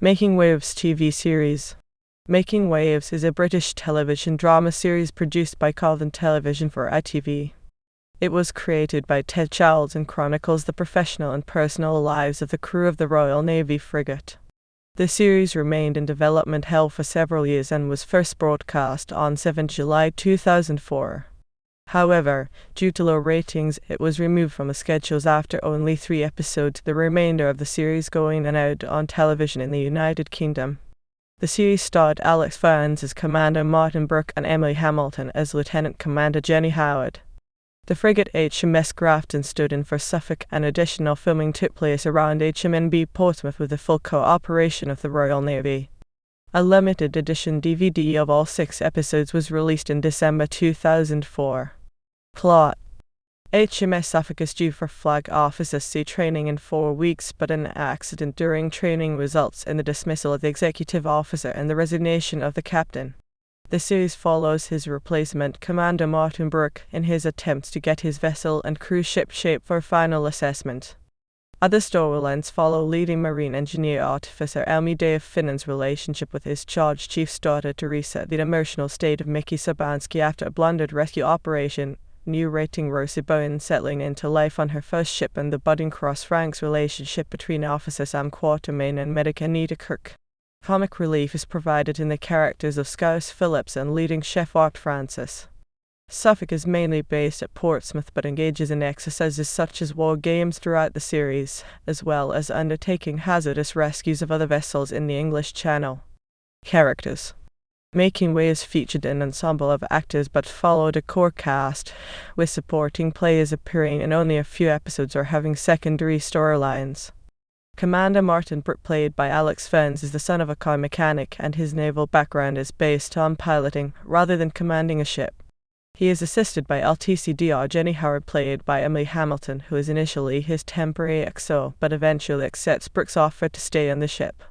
Making Waves TV series. Making Waves is a British television drama series produced by Carlton Television for ITV. It was created by Ted Charles and chronicles the professional and personal lives of the crew of the Royal Navy frigate. The series remained in development hell for several years and was first broadcast on 7 July 2004. However, due to low ratings, it was removed from the schedules after only 3 episodes, the remainder of the series going unaired on television in the United Kingdom. The series starred Alex Ferns as Commander Martin Brooke and Emily Hamilton as Lieutenant Commander Jenny Howard. The frigate HMS Grafton stood in for Suffolk, and additional filming took place around HMNB Portsmouth with the full cooperation of the Royal Navy. A limited edition DVD of all 6 episodes was released in December 2004. Plot: HMS Suffolk is due for flag officer sea training in 4 weeks, but an accident during training results in the dismissal of the executive officer and the resignation of the captain. The series follows his replacement, Commander Martin Brooke, in his attempts to get his vessel and cruise ship shape for final assessment. Other storylines follow leading marine engineer officer Dave Finnan's relationship with his charge chief's daughter Teresa, the emotional state of Mickey Sabansky after a blundered rescue operation, narrating Rosie Bowen settling into life on her first ship, and the budding cross-ranks relationship between Officer Sam Quatermain and medic Anita Kirk. Comic relief is provided in the characters of Scouse Phillips and leading chef Art Francis. Suffolk is mainly based at Portsmouth but engages in exercises such as war games throughout the series, as well as undertaking hazardous rescues of other vessels in the English Channel. Characters. Making Waves featured an ensemble of actors but followed a core cast, with supporting players appearing in only a few episodes or having secondary storylines. Commander Martin Brooke, played by Alex Ferns, is the son of a car mechanic, and his naval background is based on piloting, rather than commanding a ship. He is assisted by LTCDR Jenny Howard, played by Emily Hamilton, who is initially his temporary XO, but eventually accepts Brooke's offer to stay on the ship.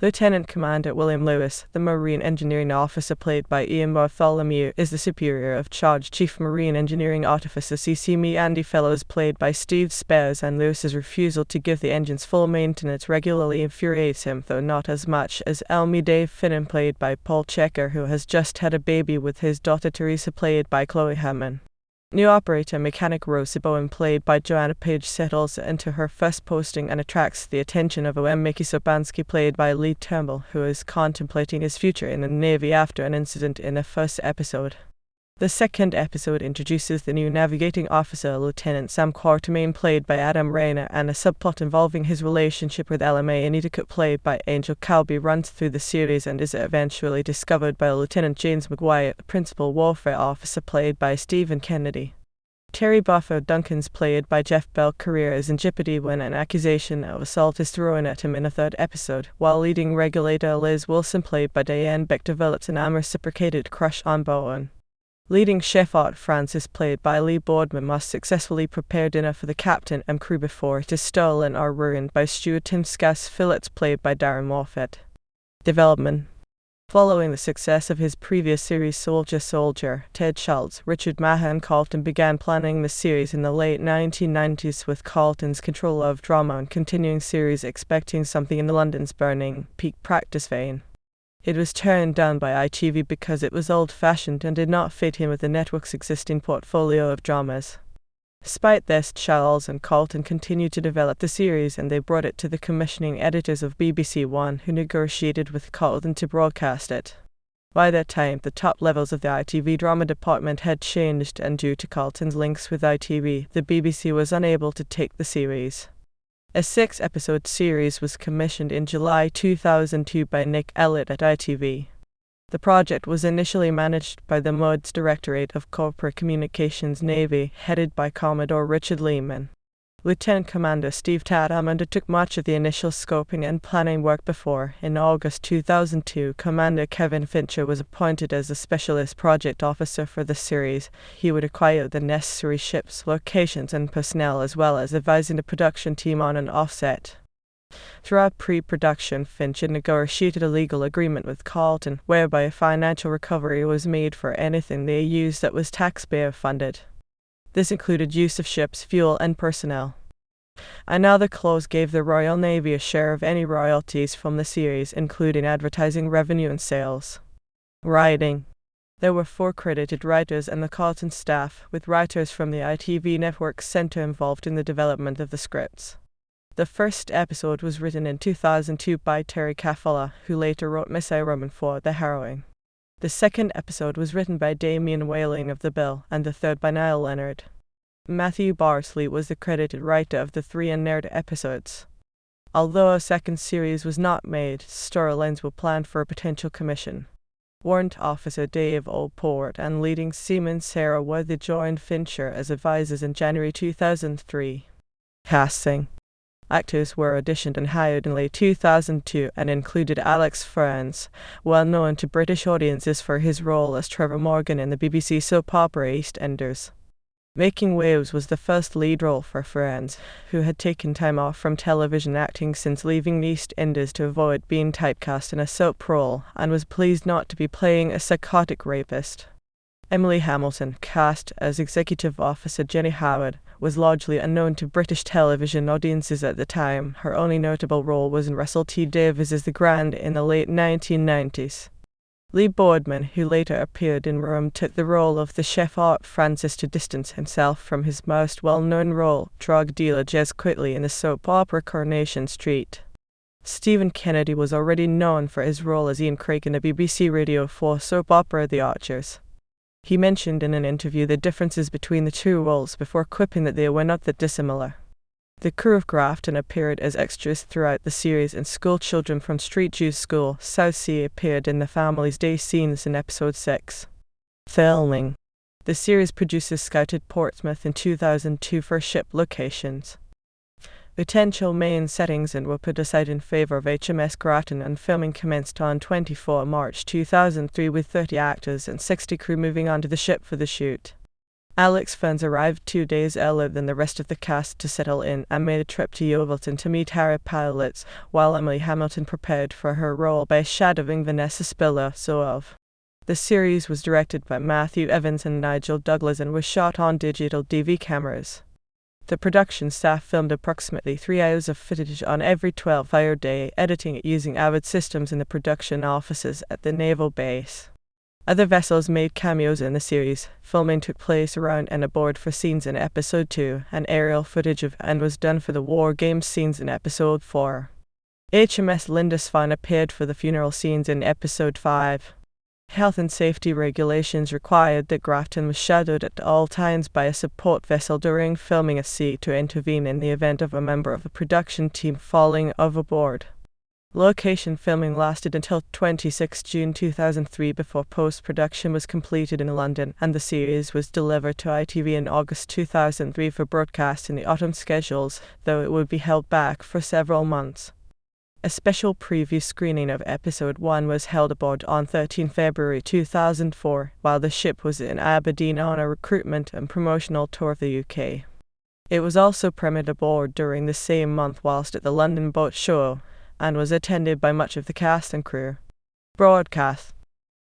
Lieutenant Commander William Lewis, the Marine Engineering Officer, played by Ian Bartholomew, is the superior of Charge Chief Marine Engineering Artificer CC Andy Fellows, played by Steve Spears, and Lewis's refusal to give the engines full maintenance regularly infuriates him, though not as much as Dave Finnan, played by Paul Checker, who has just had a baby with his daughter Teresa, played by Chloe Hammond. New operator mechanic Rosie Bowen, played by Joanna Page, settles into her first posting and attracts the attention of Mickey Sabansky, played by Lee Turnbull, who is contemplating his future in the Navy after an incident in the first episode. The second episode introduces the new navigating officer, Lieutenant Sam Quatermain, played by Adam Rayner, and a subplot involving his relationship with LMA Anita Cook, played by Angel Calby, runs through the series and is eventually discovered by Lieutenant James McGuire, the principal warfare officer, played by Stephen Kennedy. Terry Buffer Duncan's, played by Jeff Bell, career is in jeopardy when an accusation of assault is thrown at him in the 3rd episode, while leading regulator Liz Wilson, played by Diane Beck, develops an unreciprocated crush on Bowen. Leading chef Art Francis, played by Lee Boardman, must successfully prepare dinner for the captain and crew before it is stolen or ruined by steward Tim Scouse Phillips, played by Darren Moffat. Development. Following the success of his previous series Soldier, Ted Charles, Richard Maher and Carlton began planning the series in the late 1990s with Carlton's control of drama and continuing series, expecting something in the London's burning peak practice vein. It was turned down by ITV because it was old-fashioned and did not fit in with the network's existing portfolio of dramas. Despite this, Charles and Carlton continued to develop the series, and they brought it to the commissioning editors of BBC One, who negotiated with Carlton to broadcast it. By that time, the top levels of the ITV drama department had changed, and due to Carlton's links with ITV, the BBC was unable to take the series. A 6-episode series was commissioned in July 2002 by Nick Elliott at ITV. The project was initially managed by the MODS Directorate of Corporate Communications Navy, headed by Commodore Richard Lehman. Lieutenant Commander Steve Tatham undertook much of the initial scoping and planning work before, in August 2002, Commander Kevin Fincher was appointed as a specialist project officer for the series. He would acquire the necessary ships, locations, and personnel, as well as advising the production team on an offset. Throughout pre-production, Fincher negotiated a legal agreement with Carlton, whereby a financial recovery was made for anything they used that was taxpayer-funded. This included use of ships, fuel, and personnel. Another clause gave the Royal Navy a share of any royalties from the series, including advertising revenue and sales. Writing. There were 4 credited writers and the Carlton staff, with writers from the ITV Network Centre involved in the development of the scripts. The first episode was written in 2002 by Terry Caffella, who later wrote Miss Roman for The Harrowing. The second episode was written by Damien Whaling of The Bill, and the third by Niall Leonard. Matthew Barsley was the credited writer of the 3 unaired episodes. Although a second series was not made, storylines were planned for a potential commission. Warrant Officer Dave Allport and leading seaman Sarah Worthy joined Fincher as advisors in January 2003. Casting. Actors were auditioned and hired in late 2002 and included Alex Ferns, well known to British audiences for his role as Trevor Morgan in the BBC soap opera EastEnders. Making Waves was the first lead role for Ferns, who had taken time off from television acting since leaving EastEnders to avoid being typecast in a soap role, and was pleased not to be playing a psychotic rapist. Emily Hamilton, cast as Executive Officer Jenny Howard, was largely unknown to British television audiences at the time. Her only notable role was in Russell T Davies' The Grand in the late 1990s. Lee Boardman, who later appeared in Rome, took the role of the chef Art Francis to distance himself from his most well-known role, drug dealer Jez Quitley in the soap opera Coronation Street. Stephen Kennedy was already known for his role as Ian Craig in the BBC Radio 4 soap opera The Archers. He mentioned in an interview the differences between the 2 roles before quipping that they were not that dissimilar. The crew of Grafton appeared as extras throughout the series, and school children from Street Jews School, Southsea appeared in the Family's Day scenes in episode 6. Filming. The series producers scouted Portsmouth in 2002 for ship locations. Potential main settings and were put aside in favour of HMS Grafton, and filming commenced on 24 March 2003 with 30 actors and 60 crew moving onto the ship for the shoot. Alex Ferns arrived 2 days earlier than the rest of the cast to settle in and made a trip to Yeovilton to meet Harry pilots, while Emily Hamilton prepared for her role by shadowing Vanessa Spiller. The series was directed by Matthew Evans and Nigel Douglas and was shot on digital DV cameras. The production staff filmed approximately 3 hours of footage on every 12-hour day, editing it using Avid systems in the production offices at the naval base. Other vessels made cameos in the series. Filming took place around and aboard for scenes in episode 2, and aerial footage of and was done for the War Games scenes in episode 4. HMS Lindisfarne appeared for the funeral scenes in episode 5. Health and safety regulations required that Grafton was shadowed at all times by a support vessel during filming at sea to intervene in the event of a member of the production team falling overboard. Location filming lasted until 26 June 2003 before post-production was completed in London, and the series was delivered to ITV in August 2003 for broadcast in the autumn schedules, though it would be held back for several months. A special preview screening of episode 1 was held aboard on 13 February 2004, while the ship was in Aberdeen on a recruitment and promotional tour of the UK. It was also premiered aboard during the same month whilst at the London Boat Show, and was attended by much of the cast and crew. Broadcast.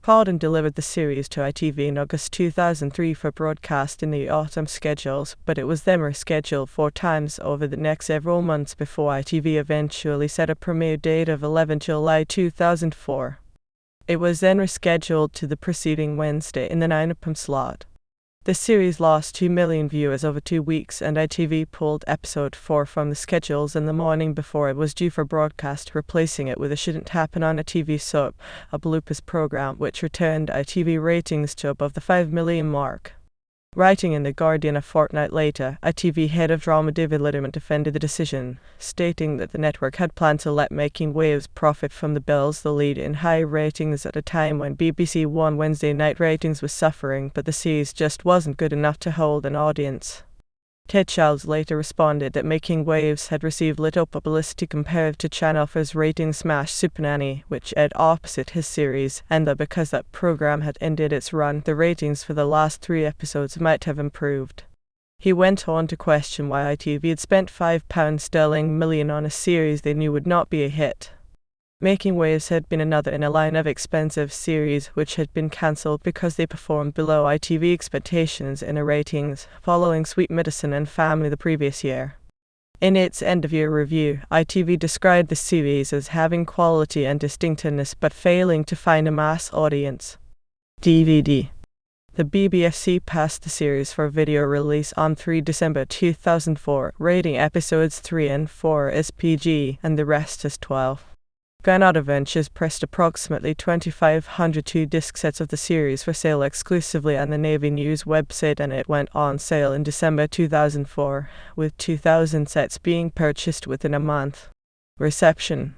Carlton delivered the series to ITV in August 2003 for broadcast in the autumn schedules, but it was then rescheduled 4 times over the next several months before ITV eventually set a premiere date of 11 July 2004. It was then rescheduled to the preceding Wednesday in the 9 p.m. slot. The series lost 2 million viewers over 2 weeks, and ITV pulled episode 4 from the schedules in the morning before it was due for broadcast, replacing it with a Shouldn't Happen on a TV Soap, a bloopers program which returned ITV ratings to above the 5 million mark. Writing in The Guardian a fortnight later, ITV head of drama David Letterman defended the decision, stating that the network had planned to let Making Waves profit from the bills the lead in high ratings at a time when BBC One Wednesday night ratings was suffering, but the series just wasn't good enough to hold an audience. Ted Childs later responded that Making Waves had received little publicity compared to Channel 4's rating smash Super Nanny, which aired opposite his series, and that because that program had ended its run, the ratings for the last 3 episodes might have improved. He went on to question why ITV had spent £5 million on a series they knew would not be a hit. Making Waves had been another in a line of expensive series which had been cancelled because they performed below ITV expectations in the ratings, following Sweet Medicine and Family the previous year. In its end-of-year review, ITV described the series as having quality and distinctiveness but failing to find a mass audience. DVD. The BBC passed the series for video release on 3 December 2004, rating episodes 3 and 4 as PG and the rest as 12. Granada Ventures pressed approximately 2,500 two-disc sets of the series for sale exclusively on the Navy News website, and it went on sale in December 2004, with 2,000 sets being purchased within a month. Reception.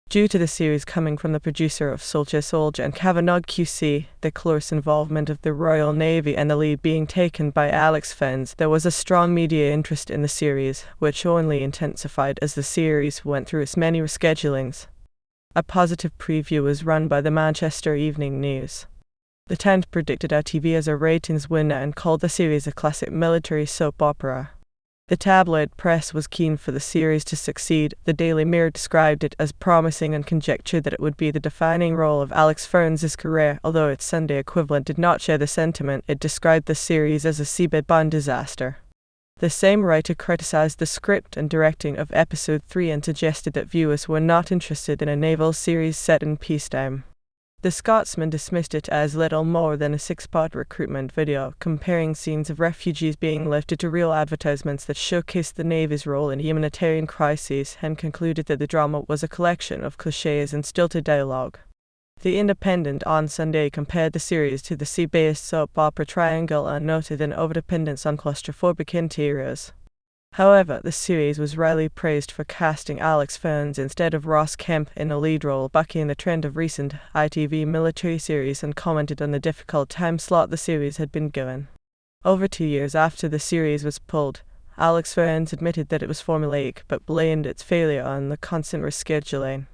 Due to the series coming from the producer of Soldier and Cavanagh QC, the close involvement of the Royal Navy and the lead being taken by Alex Ferns, there was a strong media interest in the series, which only intensified as the series went through its many reschedulings. A positive preview was run by the Manchester Evening News. The Tent predicted ITV as a ratings winner and called the series a classic military soap opera. The tabloid press was keen for the series to succeed. The Daily Mirror described it as promising and conjectured that it would be the defining role of Alex Ferns' career. Although its Sunday equivalent did not share the sentiment, it described the series as a seabed-bound disaster. The same writer criticized the script and directing of episode 3 and suggested that viewers were not interested in a naval series set in peacetime. The Scotsman dismissed it as little more than a 6-part recruitment video, comparing scenes of refugees being lifted to real advertisements that showcased the Navy's role in humanitarian crises, and concluded that the drama was a collection of cliches and stilted dialogue. The Independent on Sunday compared the series to the sea-based soap opera Triangle and noted an overdependence on claustrophobic interiors. However, the series was rarely praised for casting Alex Ferns instead of Ross Kemp in a lead role, bucking the trend of recent ITV military series, and commented on the difficult time slot the series had been given. Over 2 years after the series was pulled, Alex Ferns admitted that it was formulaic but blamed its failure on the constant rescheduling.